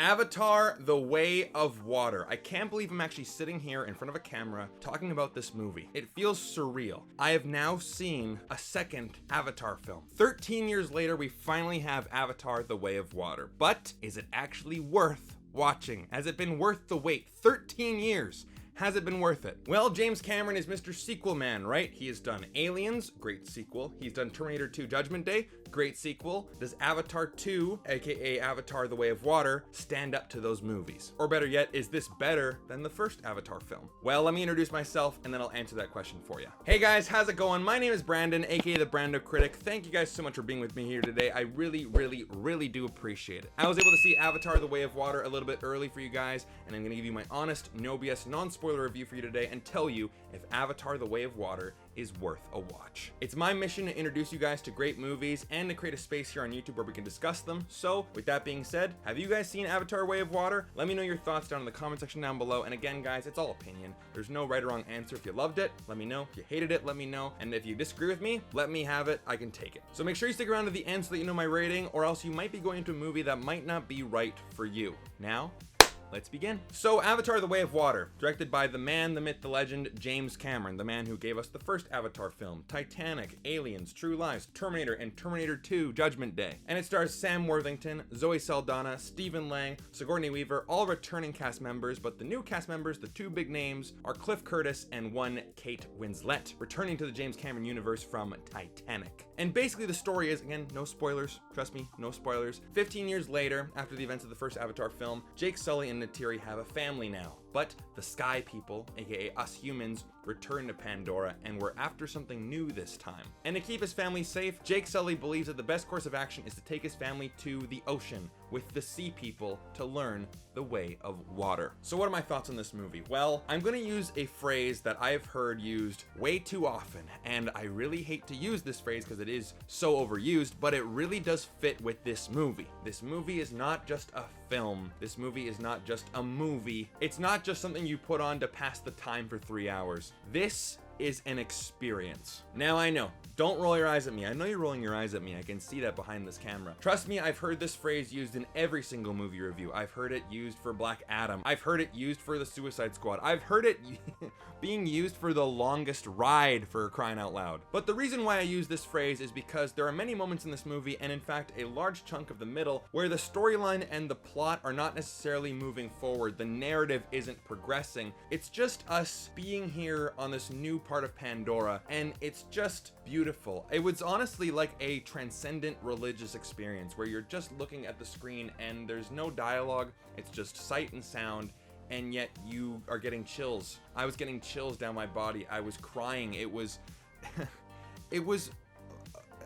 Avatar: The Way of Water. I can't believe I'm actually sitting here in front of a camera talking about this movie. It feels surreal. I have now seen a second Avatar film. 13 years later, we finally have Avatar: The Way of Water. But is it actually worth watching? Has it been worth the wait? 13 years. Has it been worth it? Well, James Cameron is Mr. Sequel Man, right? He has done Aliens, great sequel. He's done Terminator 2 Judgment Day, great sequel. Does Avatar 2, aka Avatar: The Way of Water, stand up to those movies? Or better yet, is this better than the first Avatar film? Well, let me introduce myself and then I'll answer that question for you. Hey guys, how's it going? My name is Brandon, aka the BrandoCritic. Thank you guys so much for being with me here today. I really do appreciate it. I was able to see Avatar: The Way of Water a little bit early for you guys, and I'm gonna give you my honest, no BS, non-spoiler review for you today and tell you if Avatar: The Way of Water is worth a watch. It's my mission to introduce you guys to great movies and to create a space here on YouTube where we can discuss them. So with that being said, have you guys seen Avatar: Way of Water? Let me know your thoughts down in the comment section down below. And again guys, it's all opinion. There's no right or wrong answer. If you loved it, let me know. If you hated it, let me know. And if you disagree with me, let me have it. I can take it. So make sure you stick around to the end so that you know my rating, or else you might be going into a movie that might not be right for you. Now, let's begin. So Avatar: The Way of Water, directed by the man, the myth, the legend, James Cameron, the man who gave us the first Avatar film, Titanic, Aliens, True Lies, Terminator, and Terminator 2 Judgment Day. And it stars Sam Worthington, Zoe Saldaña, Stephen Lang, Sigourney Weaver, all returning cast members, but the new cast members, the two big names, are Cliff Curtis and one Kate Winslet, returning to the James Cameron universe from Titanic. And basically the story is, again, no spoilers, trust me, no spoilers. 15 years later, after the events of the first Avatar film, Jake Sully and Neytiri have a family now. But the Sky People, aka us humans, return to Pandora, and we're after something new this time. And to keep his family safe, Jake Sully believes that the best course of action is to take his family to the ocean with the Sea People to learn the way of water. So what are my thoughts on this movie? Well, I'm gonna use a phrase that I've heard used way too often, and I really hate to use this phrase because it is so overused, but it really does fit with this movie. This movie is not just a film. This movie is not just a movie. It's not just something you put on to pass the time for 3 hours. This is an experience. Now I know, don't roll your eyes at me. I know you're rolling your eyes at me. I can see that behind this camera. Trust me, I've heard this phrase used in every single movie review. I've heard it used for Black Adam. I've heard it used for the Suicide Squad. I've heard it being used for The Longest Ride, for crying out loud. But the reason why I use this phrase is because there are many moments in this movie, and in fact a large chunk of the middle, where the storyline and the plot are not necessarily moving forward. The narrative isn't progressing. It's just us being here on this new part of Pandora, and it's just beautiful. It was honestly like a transcendent religious experience where you're just looking at the screen and there's no dialogue. It's just sight and sound, and yet you are getting chills. I was getting chills down my body. I was crying. It was it was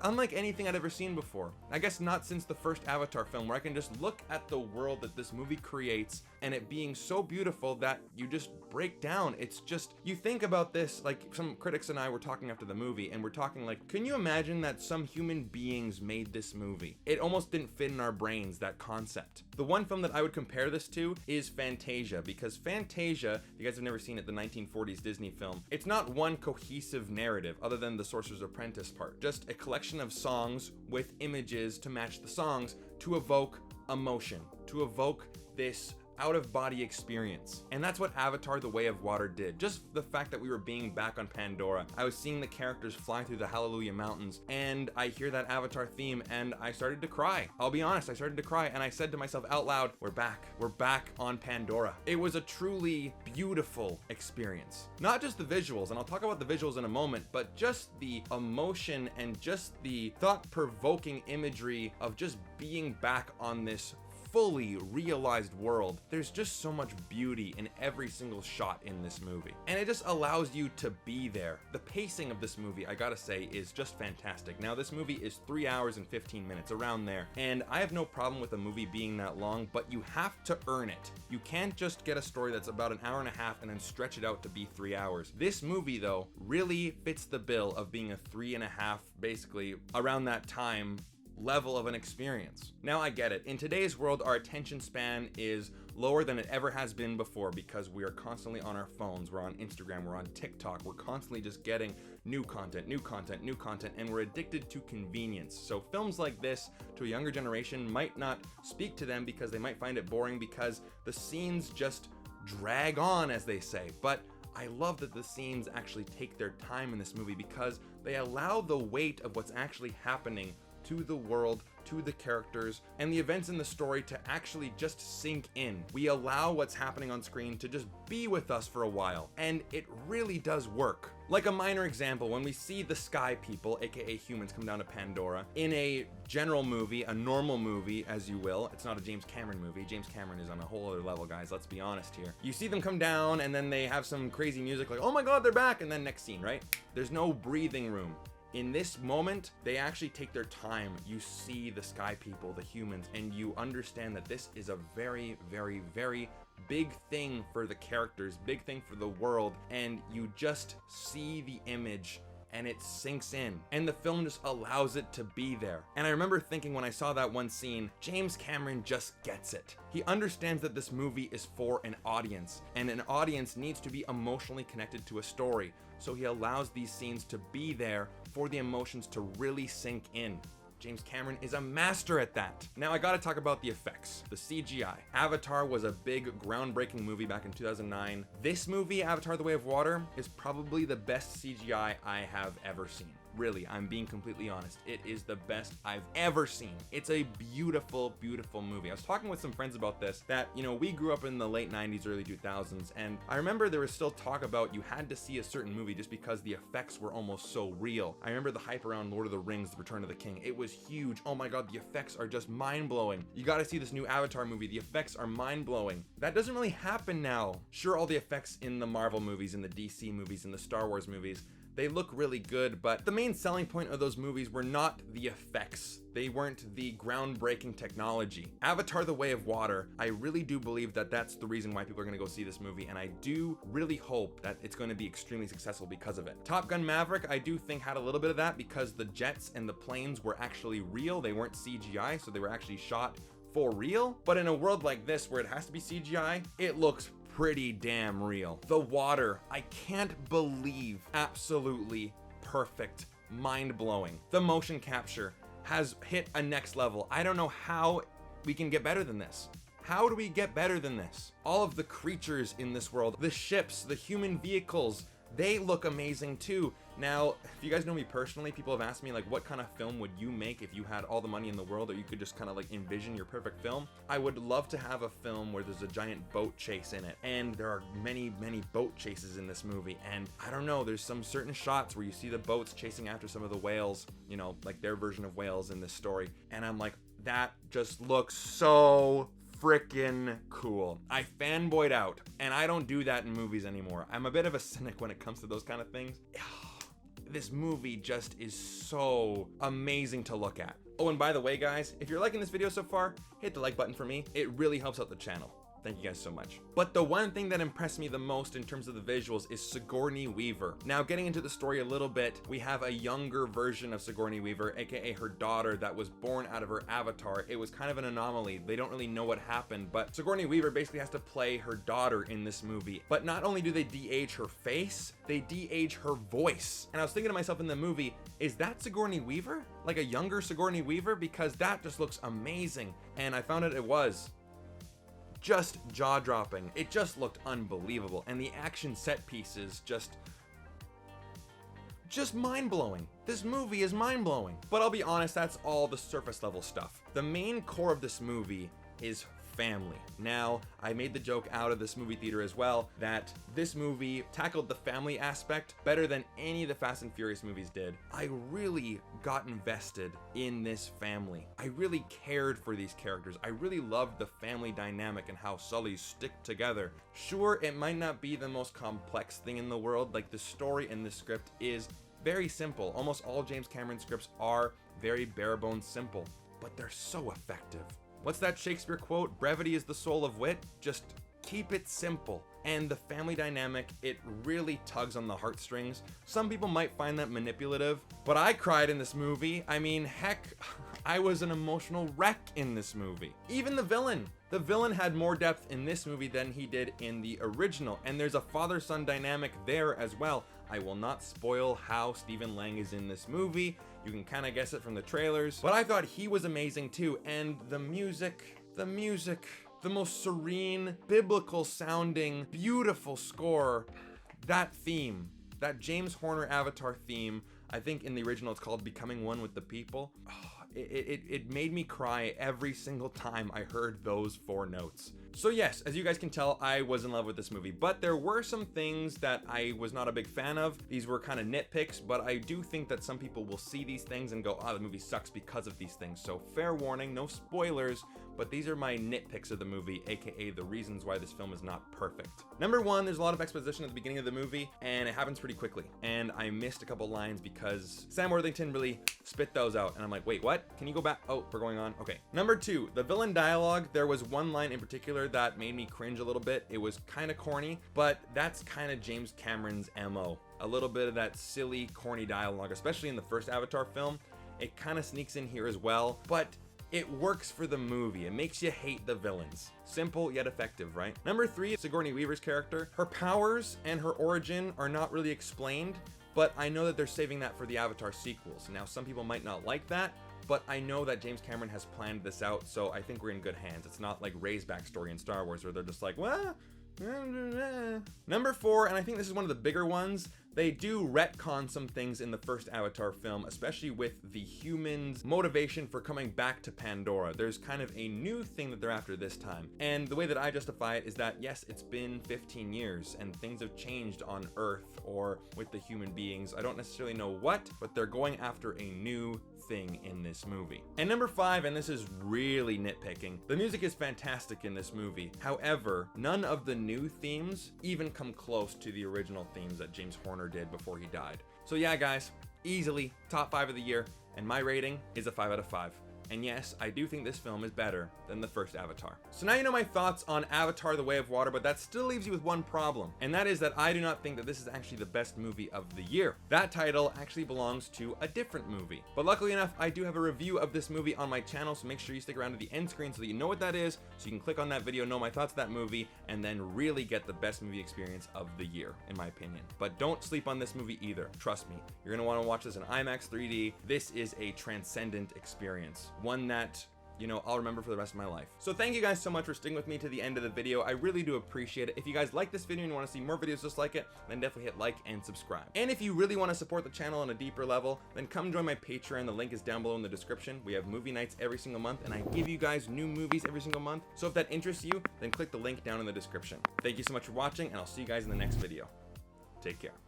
unlike anything I'd ever seen before. I guess not since the first Avatar film, where I can just look at the world that this movie creates and it being so beautiful that you just break down. It's just, you think about this, like some critics and I were talking after the movie, and we're talking like, can you imagine that some human beings made this movie? It almost didn't fit in our brains, that concept. The one film that I would compare this to is Fantasia, because Fantasia, if you guys have never seen it, the 1940s Disney film, it's not one cohesive narrative other than the Sorcerer's Apprentice part. Just a collection of songs with images to match the songs to evoke emotion, to evoke this out-of-body experience. And that's what Avatar: The Way of Water did. Just the fact that we were being back on Pandora, I was seeing the characters fly through the Hallelujah Mountains, and I hear that Avatar theme and I started to cry. I'll be honest, I started to cry, and I said to myself out loud, we're back on Pandora. It was a truly beautiful experience. Not just the visuals, and I'll talk about the visuals in a moment, but just the emotion and just the thought-provoking imagery of just being back on this fully realized world. There's just so much beauty in every single shot in this movie, and it just allows you to be there. The pacing of this movie, I gotta say, is just fantastic. Now, this movie is 3 hours and 15 minutes, around there, and I have no problem with a movie being that long, but you have to earn it. You can't just get a story that's about an hour and a half and then stretch it out to be 3 hours. This movie, though, really fits the bill of being a 3.5, basically, around that time level of an experience. Now I get it. In today's world, our attention span is lower than it ever has been before because we are constantly on our phones, we're on Instagram, we're on TikTok, we're constantly just getting new content, and we're addicted to convenience. So films like this to a younger generation might not speak to them because they might find it boring because the scenes just drag on, as they say. But I love that the scenes actually take their time in this movie because they allow the weight of what's actually happening to the world, to the characters, and the events in the story to actually just sink in. We allow what's happening on screen to just be with us for a while, and it really does work. Like a minor example, when we see the Sky People, aka humans, come down to Pandora, in a general movie, a normal movie, as you will, it's not a James Cameron movie. James Cameron is on a whole other level, guys, let's be honest here. You see them come down, and then they have some crazy music like, oh my god, they're back, and then next scene, right? There's no breathing room. In this moment, they actually take their time. You see the Sky People, the humans, and you understand that this is a very, very, very big thing for the characters, big thing for the world, and you just see the image and it sinks in, and the film just allows it to be there. And I remember thinking when I saw that one scene, James Cameron just gets it. He understands that this movie is for an audience, and an audience needs to be emotionally connected to a story. So he allows these scenes to be there for the emotions to really sink in. James Cameron is a master at that. Now I gotta talk about the effects, the CGI. Avatar was a big, groundbreaking movie back in 2009. This movie, Avatar: The Way of Water, is probably the best CGI I have ever seen. Really, I'm being completely honest. It is the best I've ever seen. It's a beautiful, beautiful movie. I was talking with some friends about this, that, you know, we grew up in the late 90s, early 2000s, and I remember there was still talk about you had to see a certain movie just because the effects were almost so real. I remember the hype around Lord of the Rings, The Return of the King. It was huge. Oh my god, the effects are just mind-blowing. You gotta see this new Avatar movie. The effects are mind-blowing. That doesn't really happen now. Sure, all the effects in the Marvel movies, in the DC movies, in the Star Wars movies, they look really good, but the main selling point of those movies were not the effects. They weren't the groundbreaking technology. Avatar: The Way of Water, I really do believe that that's the reason why people are gonna go see this movie, and I do really hope that it's gonna be extremely successful because of it. Top Gun Maverick, I do think had a little bit of that because the jets and the planes were actually real. They weren't CGI, so they were actually shot for real. But in a world like this where it has to be CGI, it looks pretty damn real. The water, I can't believe, absolutely perfect, mind-blowing. The motion capture has hit a next level. I don't know how we can get better than this. How do we get better than this? All of the creatures in this world, the ships, the human vehicles, they look amazing too. Now, if you guys know me personally, people have asked me like, what kind of film would you make if you had all the money in the world, or you could just kind of like envision your perfect film? I would love to have a film where there's a giant boat chase in it, and there are many, many boat chases in this movie, and I don't know, there's some certain shots where you see the boats chasing after some of the whales, you know, like their version of whales in this story, and I'm like, that just looks so freaking cool. I fanboyed out, and I don't do that in movies anymore. I'm a bit of a cynic when it comes to those kind of things. This movie just is so amazing to look at. Oh, and by the way, guys, if you're liking this video so far, hit the like button for me. It really helps out the channel. Thank you guys so much. But the one thing that impressed me the most in terms of the visuals is Sigourney Weaver. Now, getting into the story a little bit, we have a younger version of Sigourney Weaver, aka her daughter, that was born out of her avatar. It was kind of an anomaly. They don't really know what happened, but Sigourney Weaver basically has to play her daughter in this movie. But not only do they de-age her face, they de-age her voice. And I was thinking to myself in the movie, is that Sigourney Weaver? Like a younger Sigourney Weaver? Because that just looks amazing. And I found out it was. Just jaw-dropping. It just looked unbelievable, and the action set pieces just mind-blowing. This movie is mind-blowing. But I'll be honest, that's all the surface level stuff. The main core of this movie is family. Now, I made the joke out of this movie theater as well that this movie tackled the family aspect better than any of the Fast and Furious movies did. I really got invested in this family. I really cared for these characters. I really loved the family dynamic and how Sullys stick together. Sure, it might not be the most complex thing in the world. Like, the story in this script is very simple. Almost all James Cameron scripts are very bare bones simple, but they're so effective. What's that Shakespeare quote? Brevity is the soul of wit. Just keep it simple. And the family dynamic, it really tugs on the heartstrings. Some people might find that manipulative, but I cried in this movie. I mean, heck, I was an emotional wreck in this movie. Even the villain had more depth in this movie than he did in the original, and there's a father-son dynamic there as well. I will not spoil how Stephen Lang is in this movie. You can kind of guess it from the trailers, but I thought he was amazing too. And the music, the most serene, biblical sounding, beautiful score, that theme, that James Horner Avatar theme, I think in the original it's called Becoming One with the People. It made me cry every single time I heard those 4 notes. So yes, as you guys can tell, I was in love with this movie, but there were some things that I was not a big fan of. These were kind of nitpicks, but I do think that some people will see these things and go, oh, the movie sucks because of these things. So fair warning, no spoilers, but these are my nitpicks of the movie, aka the reasons why this film is not perfect. Number 1, there's a lot of exposition at the beginning of the movie, and it happens pretty quickly. And I missed a couple lines because Sam Worthington really spit those out, and I'm like, wait, what? Can you go back? Oh, we're going on. Okay. Number 2, the villain dialogue. There was one line in particular that made me cringe a little bit. It was kind of corny, but that's kind of James Cameron's MO. A little bit of that silly, corny dialogue, especially in the first Avatar film. It kind of sneaks in here as well, but it works for the movie. It makes you hate the villains. Simple yet effective, right? Number 3, Sigourney Weaver's character. Her powers and her origin are not really explained, but I know that they're saving that for the Avatar sequels. Now, some people might not like that, but I know that James Cameron has planned this out, so I think we're in good hands. It's not like Rey's backstory in Star Wars where they're just like, what? Number 4, and I think this is one of the bigger ones, they do retcon some things in the first Avatar film, especially with the humans' motivation for coming back to Pandora. There's kind of a new thing that they're after this time. And the way that I justify it is that, yes, it's been 15 years and things have changed on Earth or with the human beings. I don't necessarily know what, but they're going after a new thing in this movie. And number 5, and this is really nitpicking, the music is fantastic in this movie. However, none of the new themes even come close to the original themes that James Horner did before he died. So yeah, guys, easily top 5 of the year, and my rating is a 5 out of 5. And yes, I do think this film is better than the first Avatar. So now you know my thoughts on Avatar: The Way of Water, but that still leaves you with one problem, and that is that I do not think that this is actually the best movie of the year. That title actually belongs to a different movie. But luckily enough, I do have a review of this movie on my channel, so make sure you stick around to the end screen so that you know what that is, so you can click on that video, know my thoughts of that movie, and then really get the best movie experience of the year, in my opinion. But don't sleep on this movie either. Trust me, you're gonna want to watch this in IMAX 3D. This is a transcendent experience. One that, you know, I'll remember for the rest of my life. So thank you guys so much for sticking with me to the end of the video. I really do appreciate it. If you guys like this video and you want to see more videos just like it, then definitely hit like and subscribe. And if you really want to support the channel on a deeper level, then come join my Patreon. The link is down below in the description. We have movie nights every single month, and I give you guys new movies every single month. So if that interests you, then click the link down in the description. Thank you so much for watching, and I'll see you guys in the next video. Take care.